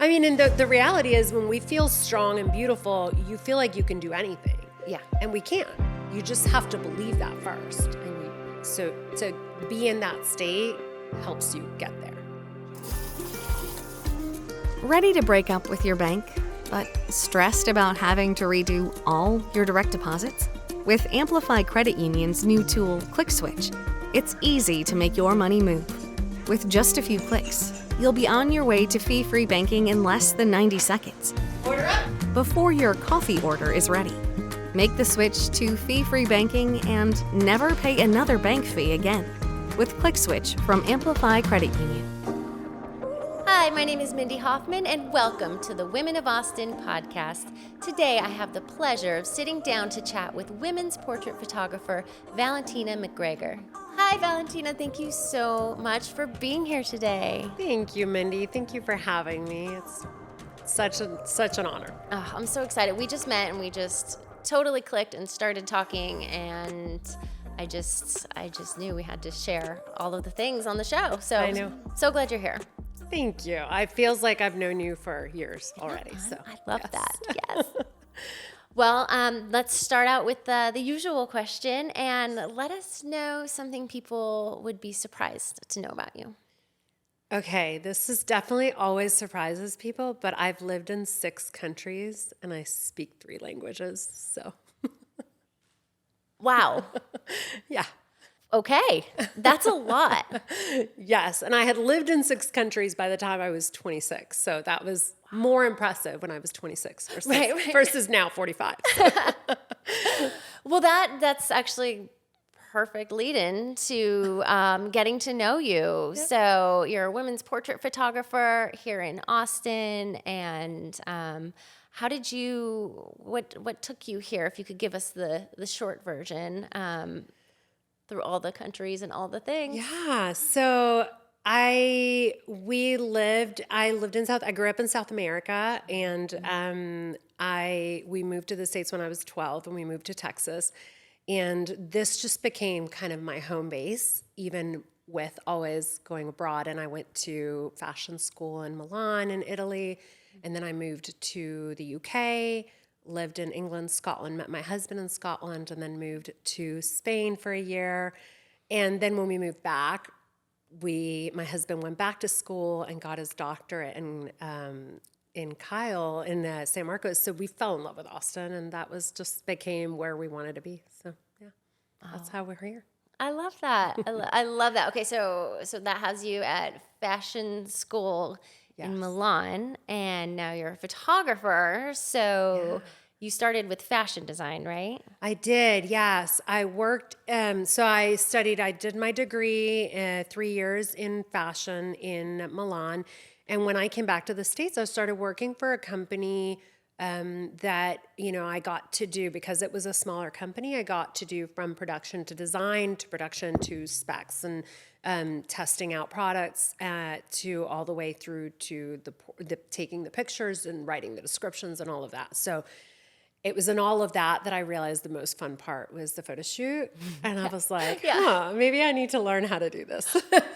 I mean, and the reality is when we feel strong and beautiful, you feel like you can do anything. Yeah. And we can. You just have to believe that first. And so to be in that state helps you get there. Ready to break up with your bank, but stressed about having to redo all your direct deposits? With Amplify Credit Union's new tool, ClickSwitch, it's easy to make your money move. With just a few clicks, you'll be on your way to fee-free banking in less than 90 seconds. Order up. Before your coffee order is ready. Make the switch to fee-free banking and never pay another bank fee again with ClickSwitch from Amplify Credit Union. Hi, my name is Mindy Hofman, and welcome to the Women of Austin podcast. Today, I have the pleasure of sitting down to chat with women's portrait photographer Valentina MacGregor. Hi, Valentina. Thank you so much for being here today. Thank you, Mindy. Thank you for having me. It's such an honor. Oh, I'm so excited. We just met and we just totally clicked and started talking, and I just knew we had to share all of the things on the show. So I know. So glad you're here. Thank you. It feels like I've known you for years already. So I love that. Yes. Well, let's start out with the usual question, and let us know something people would be surprised to know about you. Okay, this is definitely always surprises people, but I've lived in 6 countries and I speak 3 languages. So, wow. Yeah. Okay, that's a lot. Yes, and I had lived in 6 countries by the time I was 26, so that was more impressive when I was 26 versus now 45. So. Well, that's actually perfect lead-in to getting to know you. Yep. So you're a women's portrait photographer here in Austin, and how did what took you here? If you could give us the short version. Through all the countries and all the things. Yeah. So I grew up in South America, and we moved to the States when I was 12, and we moved to Texas. And this just became kind of my home base, even with always going abroad. And I went to fashion school in Milan in Italy, and then I moved to the UK, lived in England, Scotland, met my husband in Scotland, and then moved to Spain for a year. And then when we moved back, my husband went back to school and got his doctorate in Kyle in San Marcos. So we fell in love with Austin, and that was just became where we wanted to be. So yeah, that's how we're here. I love that. I love that. Okay, so that has you at fashion school. Yes. In Milan, and now you're a photographer. So you started with fashion design, right? I did, yes. I worked, I did my degree 3 years in fashion in Milan. And when I came back to the States, I started working for a company that, I got to do, because it was a smaller company, I got to do from production to design to production to specs and testing out products to all the way through to the taking the pictures and writing the descriptions and all of that. So it was in all of that I realized the most fun part was the photo shoot. And I was like, maybe I need to learn how to do this.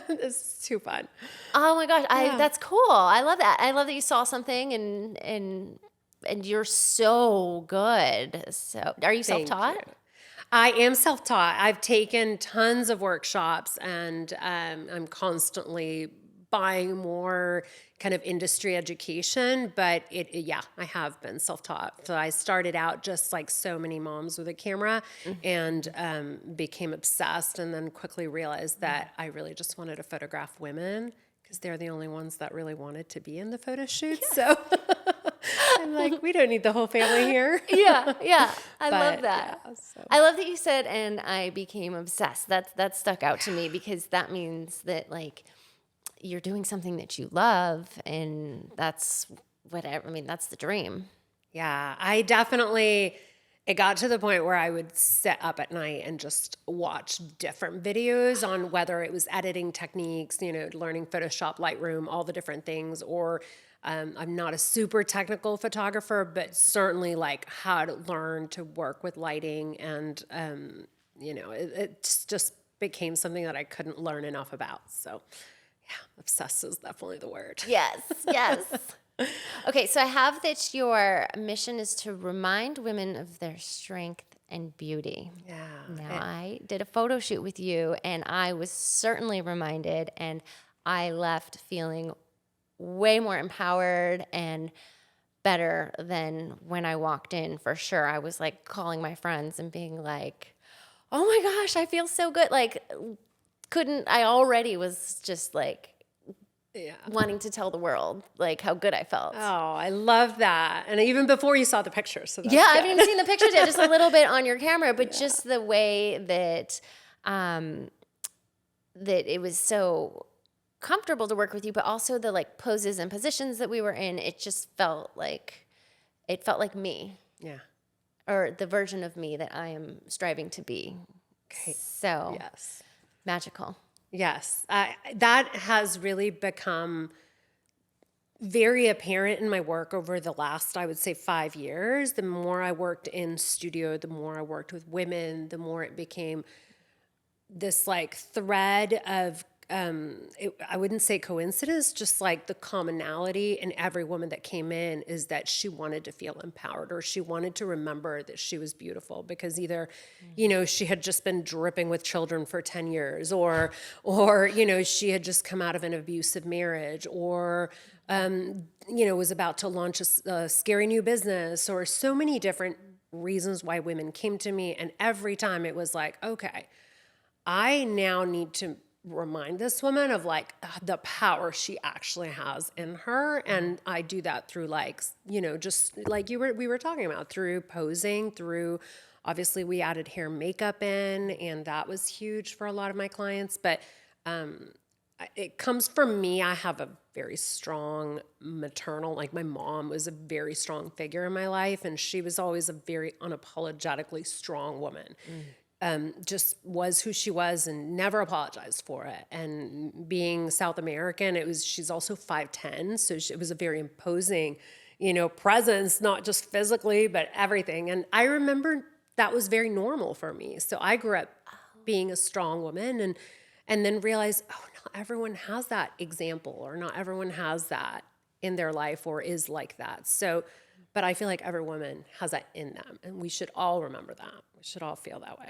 This is too fun. Oh my gosh, that's cool. I love that. I love that you saw something and you're so good. So are you self-taught? Thank you. I am self-taught. I've taken tons of workshops, and I'm constantly buying more kind of industry education, but I have been self-taught. So I started out just like so many moms with a camera, and became obsessed, and then quickly realized that I really just wanted to photograph women because they're the only ones that really wanted to be in the photo shoot. So I'm like, we don't need the whole family here. Yeah. I love that. Yeah, so. I love that you said, and I became obsessed. That stuck out to me, because that means that like you're doing something that you love, and that's whatever. I mean, that's the dream. Yeah, it got to the point where I would sit up at night and just watch different videos on whether it was editing techniques, learning Photoshop, Lightroom, all the different things, or I'm not a super technical photographer, but certainly like how to learn to work with lighting, and it just became something that I couldn't learn enough about. So yeah, obsessed is definitely the word. Yes. Okay, so I have that your mission is to remind women of their strength and beauty. Yeah. Now, I did a photo shoot with you, and I was certainly reminded, and I left feeling way more empowered and better than when I walked in, for sure. I was like calling my friends and being like, oh my gosh, I feel so good. Like, I already was just like wanting to tell the world like how good I felt. Oh, I love that. And even before you saw the pictures. So that's I good. haven't even seen the pictures yet, just a little bit on your camera, but just the way that that it was so comfortable to work with you, but also the like poses and positions that we were in, it felt like me. Yeah. Or the version of me that I am striving to be. Okay. So Yes. magical. Yes. That has really become very apparent in my work over the last, I would say, 5 years. The more I worked in studio, the more I worked with women, the more it became this like thread of, I wouldn't say coincidence, just like the commonality in every woman that came in is that she wanted to feel empowered, or she wanted to remember that she was beautiful, because either, she had just been dripping with children for 10 years, or, she had just come out of an abusive marriage, or, was about to launch a scary new business, or so many different reasons why women came to me. And every time it was like, okay, I now need to remind this woman of like the power she actually has in her. And I do that through like, just like we were talking about, through posing, through, obviously we added hair and makeup in, and that was huge for a lot of my clients. But it comes from me. I have a very strong maternal, like my mom was a very strong figure in my life, and she was always a very unapologetically strong woman. Just was who she was and never apologized for it. And being South American, she's also 5'10", so it was a very imposing, presence, not just physically, but everything. And I remember that was very normal for me. So I grew up being a strong woman, and then realized, oh, not everyone has that example, or not everyone has that in their life or is like that. So, but I feel like every woman has that in them, and we should all remember that. We should all feel that way.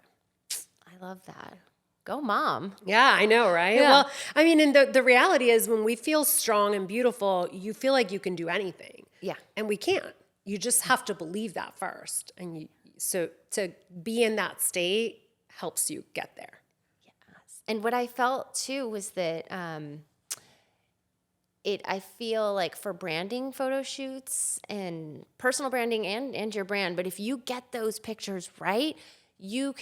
I love that. Go mom. Yeah, I know, right? Yeah. Well, I mean, and the reality is when we feel strong and beautiful, you feel like you can do anything. Yeah. And we can't. You just have to believe that first. And so to be in that state helps you get there. Yes. And what I felt too was that I feel like for branding photo shoots and personal branding and your brand, but if you get those pictures right, you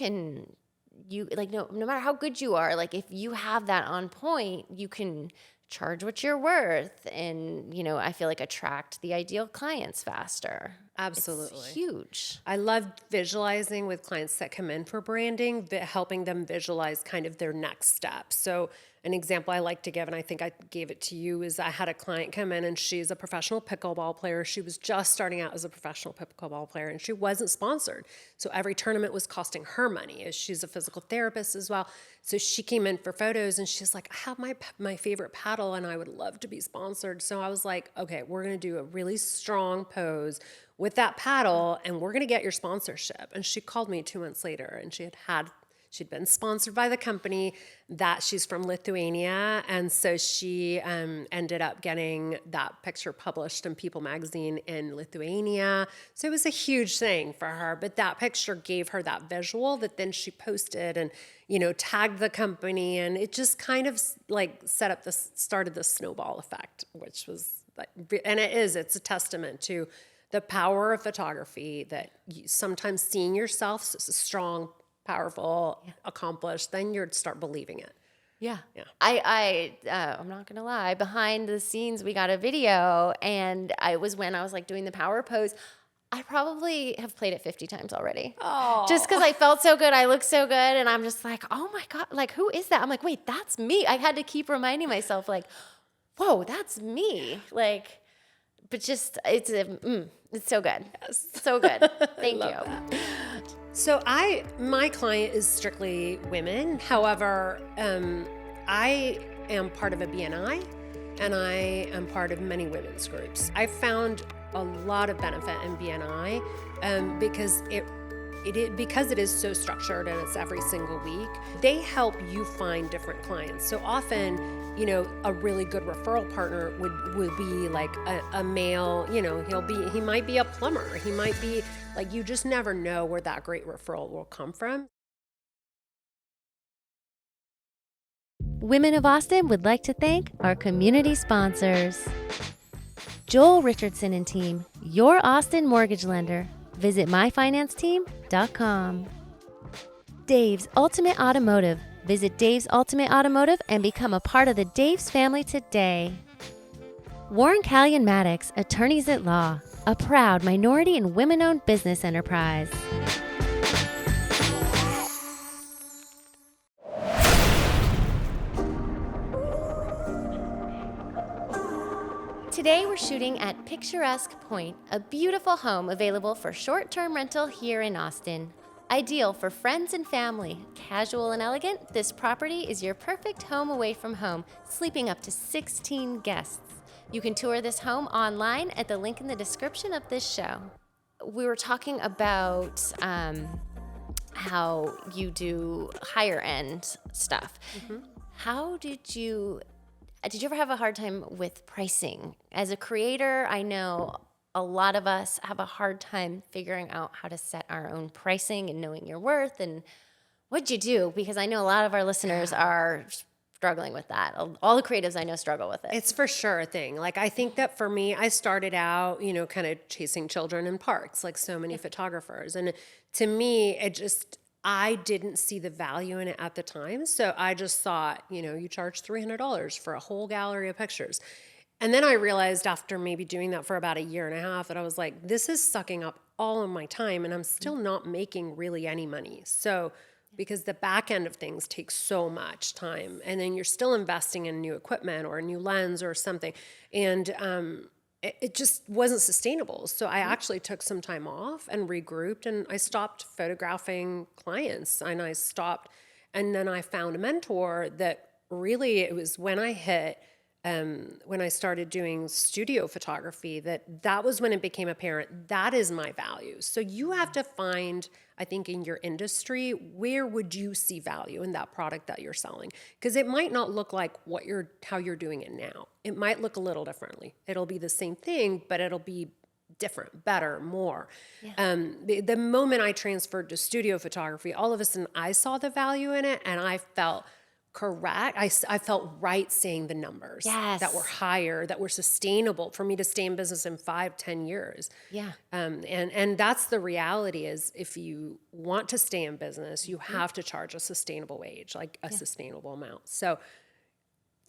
like no matter how good you are, like if you have that on point, you can charge what you're worth, and I feel like attract the ideal clients faster. Absolutely. It's huge. I love visualizing with clients that come in for branding, helping them visualize kind of their next step. So an example I like to give, and I think I gave it to you, is I had a client come in and she's a professional pickleball player. She was just starting out as a professional pickleball player, and she wasn't sponsored. So every tournament was costing her money, as she's a physical therapist as well. So she came in for photos and she's like, I have my favorite paddle and I would love to be sponsored. So I was like, okay, we're going to do a really strong pose with that paddle and we're going to get your sponsorship. And she called me 2 months later, and she'd been sponsored by the company, that she's from Lithuania. And so she ended up getting that picture published in People magazine in Lithuania. So it was a huge thing for her. But that picture gave her that visual that then she posted and, tagged the company. And it just kind of like started the snowball effect, which was like, and it's a testament to the power of photography, that sometimes seeing yourself strong, powerful, accomplished, then you'd start believing it. Yeah. Yeah. I'm not going to lie. Behind the scenes, we got a video, and when I was like doing the power pose, I probably have played it 50 times already. Oh. Just because I felt so good. I looked so good. And I'm just like, oh my God, like, who is that? I'm like, wait, that's me. I had to keep reminding myself, like, whoa, that's me. Like, but just, it's so good. Yes. So good. Thank you. That. So my client is strictly women. However, I am part of a BNI, and I am part of many women's groups. I found a lot of benefit in BNI because because it is so structured and it's every single week. They help you find different clients. So often, a really good referral partner would be like a male. He might be a plumber. He might be like, you just never know where that great referral will come from. Women of Austin would like to thank our community sponsors. Joel Richardson and team, your Austin mortgage lender. Visit myfinanceteam.com. Dave's Ultimate Automotive. Visit Dave's Ultimate Automotive and become a part of the Dave's family today. Warren Callion Maddox, attorneys at law, a proud minority and women-owned business enterprise. Today we're shooting at Picturesque Point, a beautiful home available for short-term rental here in Austin. Ideal for friends and family. Casual and elegant, this property is your perfect home away from home, sleeping up to 16 guests. You can tour this home online at the link in the description of this show. We were talking about how you do higher end stuff. Mm-hmm. How did you ever have a hard time with pricing? As a creator, I know a lot of us have a hard time figuring out how to set our own pricing and knowing your worth. And what'd you do? Because I know a lot of our listeners are struggling with that. All the creatives I know struggle with it. It's for sure a thing. Like, I think that for me, I started out, kind of chasing children in parks, like so many photographers. And to me, I didn't see the value in it at the time. So I just thought, you charge $300 for a whole gallery of pictures. And then I realized after maybe doing that for about a year and a half that I was like, this is sucking up all of my time and I'm still not making really any money. So because the back end of things takes so much time and then you're still investing in new equipment or a new lens or something. And it just wasn't sustainable. So I actually took some time off and regrouped and I stopped photographing clients and and then I found a mentor that really it was when I started doing studio photography, that was when it became apparent that is my value. So you have to find, I think, in your industry, where would you see value in that product that you're selling? Because it might not look like how you're doing it now. It might look a little differently. It'll be the same thing, but it'll be different, better, more. Yeah. The moment I transferred to studio photography, all of a sudden I saw the value in it and I felt correct. I felt right saying the numbers that were higher, that were sustainable for me to stay in business in 5-10 years. Yeah. And that's the reality is if you want to stay in business, you have to charge a sustainable wage, like a sustainable amount. So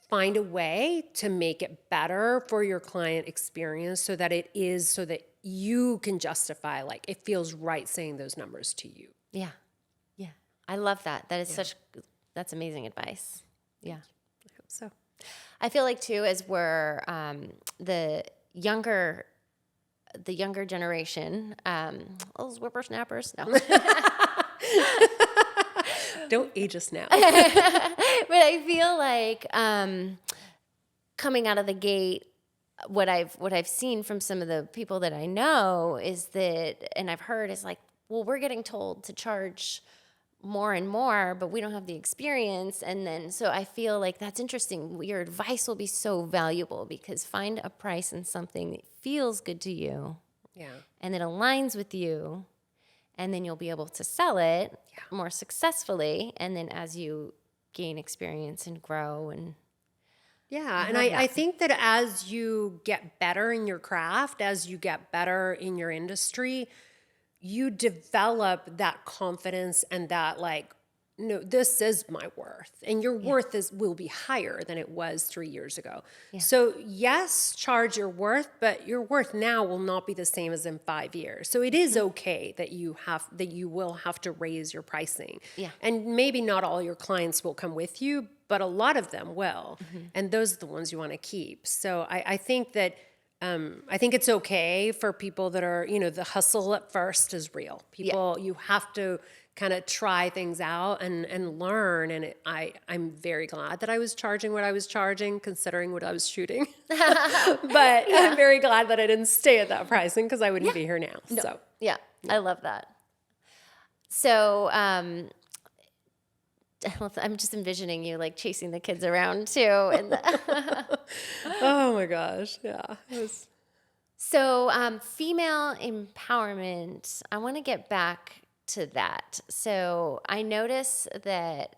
find a way to make it better for your client experience so that you can justify, like it feels right saying those numbers to you. Yeah. Yeah. I love that. That is that's amazing advice. Yeah. I hope so. I feel like too, as we're the younger generation, those whippersnappers. No. Don't age us now. But I feel like coming out of the gate, what I've seen from some of the people that I know is that, and I've heard is like, well, we're getting told to charge more and more, but we don't have the experience. And then, so I feel like that's interesting. Your advice will be so valuable because find a price in something that feels good to you. Yeah. And that aligns with you. And then you'll be able to sell it more successfully. And then as you gain experience and grow and. Yeah. And I think that as you get better in your craft, as you get better in your industry, you develop that confidence and that like, no, this is my worth. And your worth will be higher than it was 3 years ago. Yeah. So yes, charge your worth, but your worth now will not be the same as in 5 years. So it is okay that you will have to raise your pricing. Yeah. And maybe not all your clients will come with you, but a lot of them will. Mm-hmm. And those are the ones you want to keep. So I think that I think it's okay for people that are, the hustle at first is real. People, you have to kind of try things out and learn. And I'm very glad that I was charging what I was charging, considering what I was shooting. But I'm very glad that I didn't stay at that pricing because I wouldn't be here now. No. So Yeah, I love that. So I'm just envisioning you like chasing the kids around too. And oh my gosh, yeah. So female empowerment, I want to get back to that. So I notice that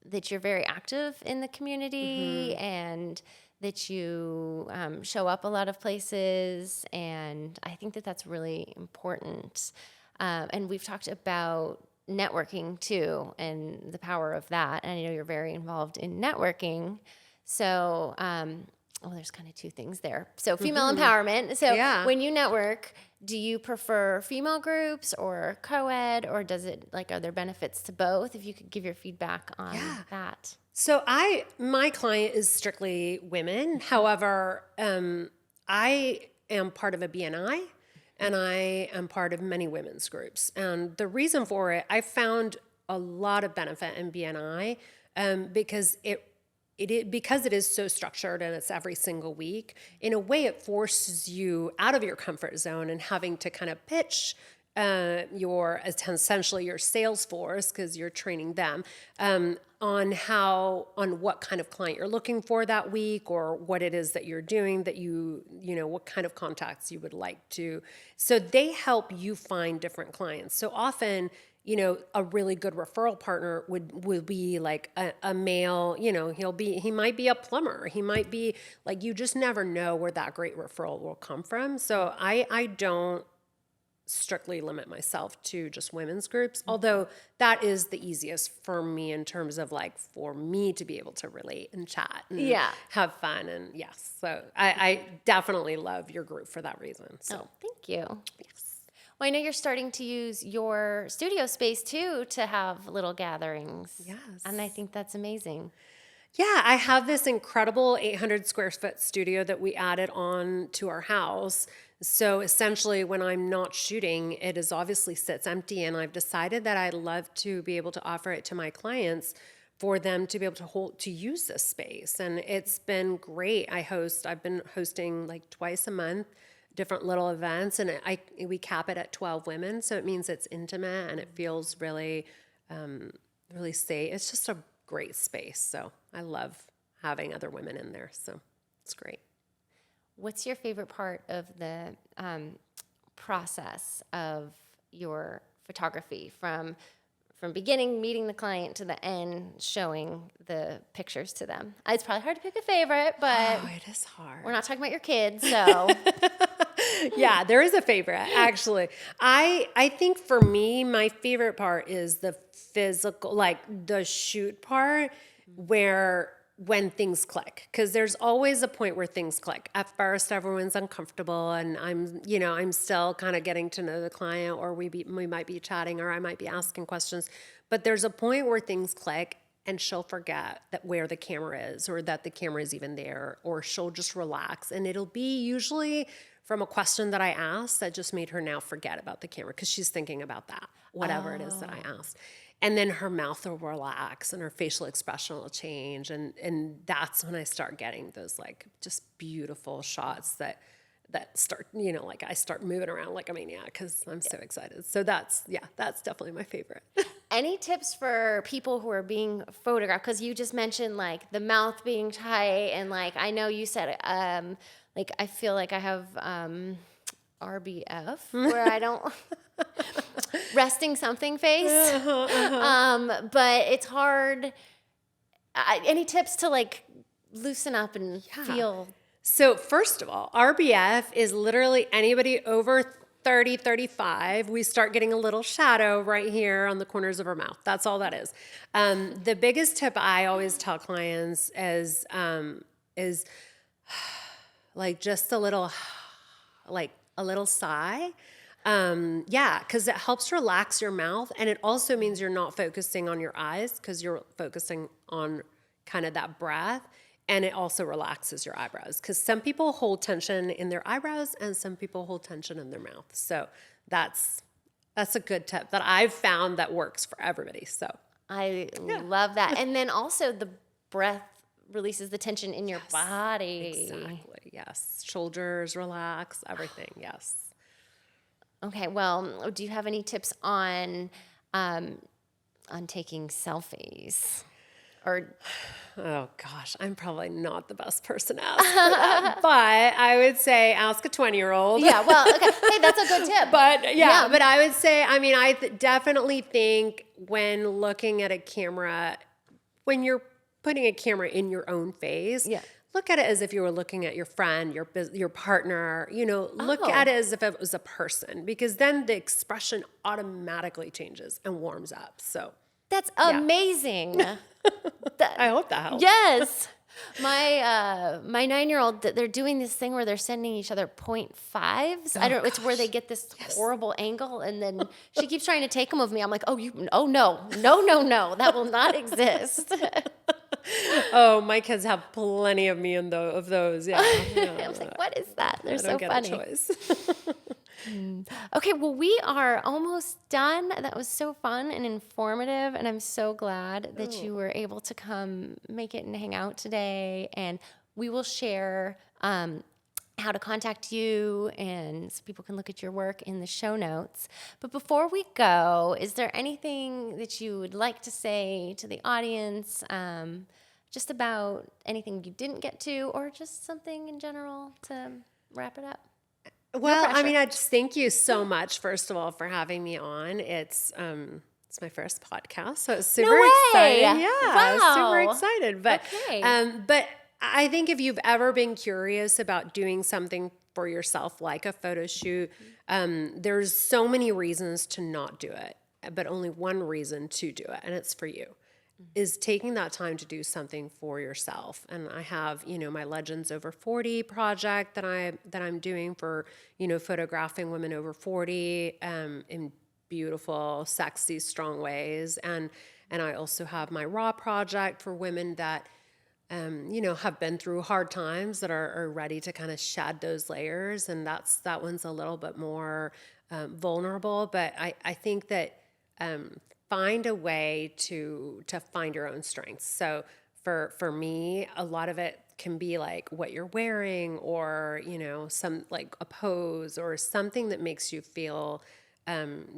that you're very active in the community and that you show up a lot of places, and I think that that's really important. And we've talked about networking too and the power of that. And I know you're very involved in networking. So, there's kind of two things there. So female empowerment. So when you network, do you prefer female groups or co-ed, or does it are there benefits to both? If you could give your feedback on that. So my client is strictly women. However, I am part of a BNI and I am part of many women's groups. And the reason for it, I found a lot of benefit in BNI because because it is so structured and it's every single week. In a way, it forces you out of your comfort zone and having to kind of pitch essentially your sales force, because you're training them on what kind of client you're looking for that week, or what it is that you're doing, that what kind of contacts you would like to. So they help you find different clients. So often, a really good referral partner would be like a male, he might be a plumber. He might be you just never know where that great referral will come from. So I don't strictly limit myself to just women's groups, although that is the easiest for me in terms of for me to be able to relate and chat and have fun. And yes, so I definitely love your group for that reason. So thank you. Yes. Well, I know you're starting to use your studio space too to have little gatherings. Yes. And I think that's amazing. Yeah, I have this incredible 800 square foot studio that we added on to our house. So essentially, when I'm not shooting, it is obviously sits empty, and I've decided that I'd love to be able to offer it to my clients for them to be able to use this space. And it's been great. I've been hosting twice a month, different little events, and we cap it at 12 women, so it means it's intimate and it feels really, really safe. It's just a great space, so I love having other women in there, so it's great. What's your favorite part of the process of your photography, from beginning, meeting the client, to the end, showing the pictures to them? It's probably hard to pick a favorite, but it is hard. We're not talking about your kids, so. Yeah, there is a favorite, actually. I think for me, my favorite part is the physical, the shoot part, when things click, because there's always a point where things click. At first, everyone's uncomfortable, and I'm still kind of getting to know the client, or we might be chatting, or I might be asking questions. But there's a point where things click, and she'll forget where the camera is, or that the camera is even there, or she'll just relax, and it'll be usually from a question that I asked that just made her now forget about the camera, because she's thinking about that, whatever it is that I asked. And then her mouth will relax and her facial expression will change. And that's when I start getting those just beautiful shots that start, I start moving around like a maniac because I'm so excited. So that's definitely my favorite. Any tips for people who are being photographed? Because you just mentioned the mouth being tight, and I know you said I feel like I have RBF, where I don't resting something face. But it's hard. Any tips to loosen up and feel? So first of all, RBF is literally anybody over 30, 35. We start getting a little shadow right here on the corners of our mouth. That's all that is. The biggest tip I always tell clients is just a little sigh. Because it helps relax your mouth, and it also means you're not focusing on your eyes, because you're focusing on kind of that breath, and it also relaxes your eyebrows, because some people hold tension in their eyebrows and some people hold tension in their mouth. So that's That's a good tip that I've found that works for everybody. So I love that. And then also the breath releases the tension in your body. exactly. Yes. Shoulders, relax, everything. Yes. Okay. Well, do you have any tips on taking selfies? Or Oh gosh, I'm probably not the best person to ask for that, but I would say ask a 20-year-old. yeah, well, okay. Hey, that's a good tip. But yeah, but I would say, I mean, definitely think when looking at a camera, when you're putting a camera in your own face, look at it as if you were looking at your friend, your partner, look at it as if it was a person, because then the expression automatically changes and warms up. So that's amazing. I hope that helps. Yes. My 9-year-old, they're doing this thing where they're sending each other 0.5s. I don't know. It's where they get this horrible angle, and then she keeps trying to take them of me. I'm like, no, that will not exist. Oh, my kids have plenty of me of those. Yeah. I was like, what is that? They're so funny. I don't get a choice. Okay, well, we are almost done. That was so fun and informative, and I'm so glad that you were able to come make it and hang out today. And we will share how to contact you, and so people can look at your work in the show notes. But before we go, is there anything that you would like to say to the audience, just about anything you didn't get to, or just something in general to wrap it up? Well, I mean, I just thank you so much, first of all, for having me on. It's my first podcast, so it's super exciting. Yeah, wow. Super excited. But but I think if you've ever been curious about doing something for yourself, like a photo shoot, there's so many reasons to not do it, but only one reason to do it, and it's for you. Is taking that time to do something for yourself. And I have, my Legends Over 40 project that I'm doing for, photographing women over 40 in beautiful, sexy, strong ways. And I also have my Raw project for women that, have been through hard times, that are ready to kind of shed those layers. And that one's a little bit more vulnerable. But I think that find a way to find your own strengths. So for me, a lot of it can be like what you're wearing, or some like a pose or something that makes you feel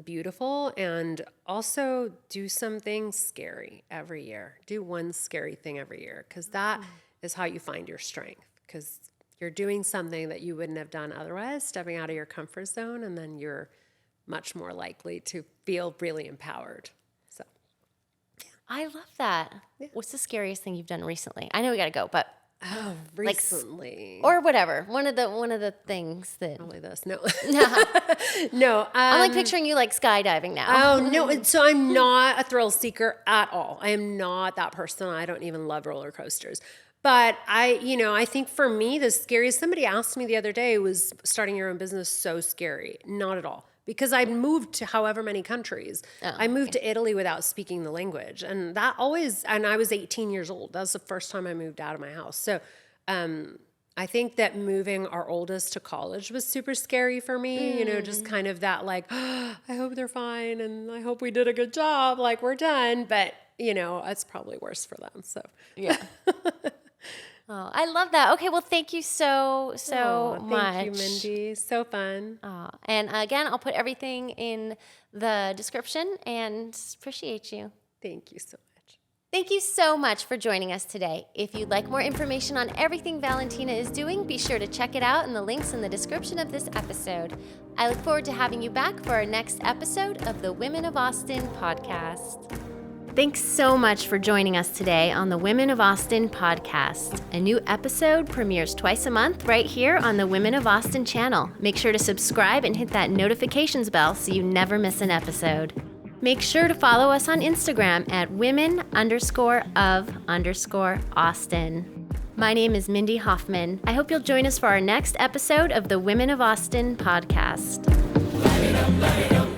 beautiful. And also do something scary every year. Do one scary thing every year, because that is how you find your strength, because you're doing something that you wouldn't have done otherwise, stepping out of your comfort zone, and then you're much more likely to feel really empowered. So, I love that. Yeah. What's the scariest thing you've done recently? I know we got to go, but recently, or whatever. One of the things that probably this. No, no. I'm like picturing you like skydiving now. Oh no! So I'm not a thrill seeker at all. I am not that person. I don't even love roller coasters. But I think for me, the scariest. Somebody asked me the other day, was starting your own business so scary? Not at all. Because I moved to however many countries. I moved to Italy without speaking the language. And and I was 18 years old. That was the first time I moved out of my house. So I think that moving our oldest to college was super scary for me. Just kind of that like, I hope they're fine, and I hope we did a good job, like we're done. But, it's probably worse for them. So yeah. Oh, I love that. Okay, well, thank you so much. Thank you, Mindy. So fun. And again, I'll put everything in the description, and appreciate you. Thank you so much. Thank you so much for joining us today. If you'd like more information on everything Valentina is doing, be sure to check it out in the links in the description of this episode. I look forward to having you back for our next episode of the Women of Austin podcast. Thanks so much for joining us today on the Women of Austin podcast. A new episode premieres twice a month right here on the Women of Austin channel. Make sure to subscribe and hit that notifications bell so you never miss an episode. Make sure to follow us on Instagram at women_of_Austin. My name is Mindy Hofman. I hope you'll join us for our next episode of the Women of Austin podcast. Light it up, light it up.